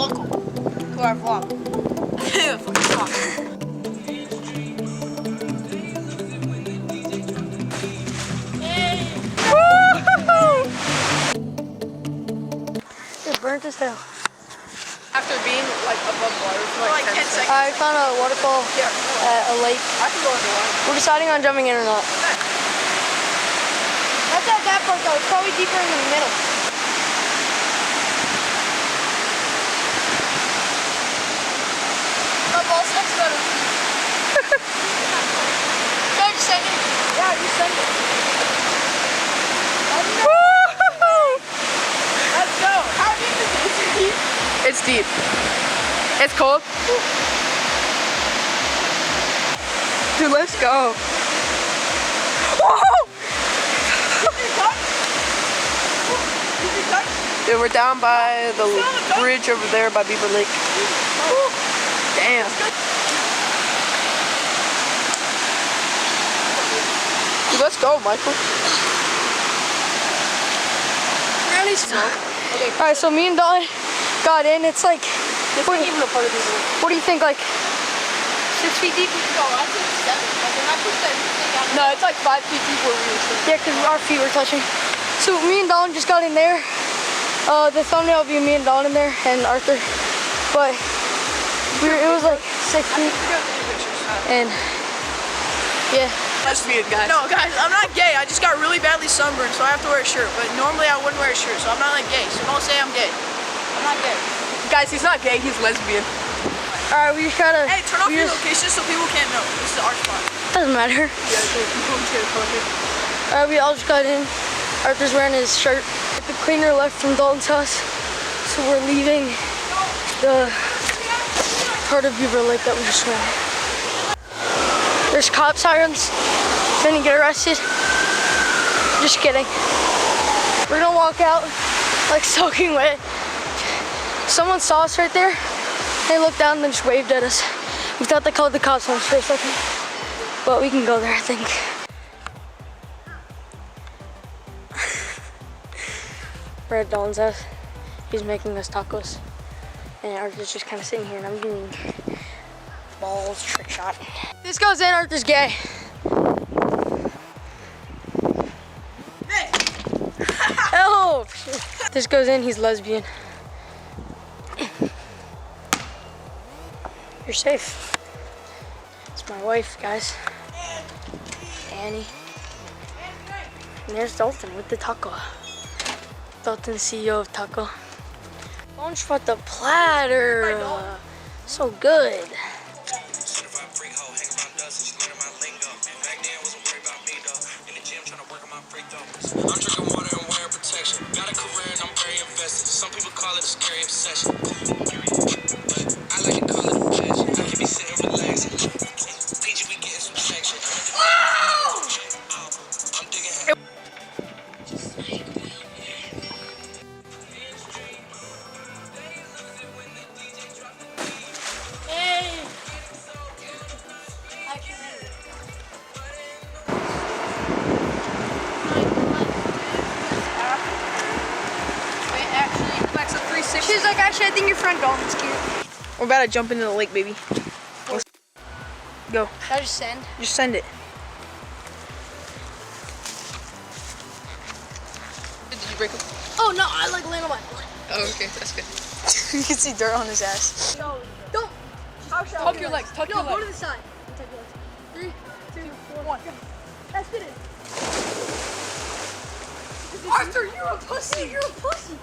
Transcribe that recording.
welcome to our vlog. Fucking vlog. It burnt as hell. After being like above water for like 10 seconds. I found a waterfall at a lake. I can go in the water. We're deciding on jumping in or not. That's at that part though. It's probably deeper in the middle. My ball sucks better. No, just send it. Yeah, you send it. Let's go. How deep is it? It's deep. It's cold. Dude, let's go. Whoa! Dude, we're down by the bridge over there by Beaver Lake. Damn. Dude, let's go, Michael. Really slow. Okay. Alright, so me and Dawn got in. It's like, What do you think, like 6 feet deep? No, I think 7. Like when I put that thing down. No, it's like 5 feet deep where we were sitting. Yeah, because our feet were touching. So me and Dawn just got in there. The thumbnail will be me and Dawn in there and Arthur. But it was like 6 feet. And yeah. Lesbian, guys. No, guys, I'm not gay. I just got really badly sunburned, so I have to wear a shirt. But normally I wouldn't wear a shirt, so I'm not like gay. So don't say I'm gay. I'm not gay. Guys, he's not gay, he's lesbian. Alright, we just gotta. Hey, turn off your location so people can't know. This is our spot. Doesn't matter. Alright, we all just got in. Arthur's wearing his shirt. The cleaner left from Dalton's house, so we're leaving the part of Beaver Lake that we just went. There's cop sirens. Then you get arrested. Just kidding. We're gonna walk out like soaking wet. Someone saw us right there. They looked down and then just waved at us. We thought they called the cops on us for a second. But we can go there, I think. We're at Dalton's house. He's making us tacos. And Arthur's just kind of sitting here and I'm getting balls trick shot. This goes in, Arthur's gay. Hey! Help! This goes in, he's lesbian. You're safe. It's my wife, guys. Annie. And there's Dalton with the taco. Dalton, CEO of Taco. Lunch for the platter. So good. I'm drinking water and wearing protection. Got a career and I'm very invested. Some people call it a scary obsession. But I like to call it a passion. I can be sitting relaxing. PG be getting some traction. I'm digging. She's like, actually, I think your friend Dalton's cute. We're about to jump into the lake, baby. Go. Should I just send? Just send it. Did you break him? Oh no, I like land on my foot. Oh, okay, that's good. You can see dirt on his ass. No, don't. Tuck your legs, tuck your No, go to legs. the side. Tuck your legs. 3, 2, 1. That's it. Arthur, you're a pussy. You're a pussy.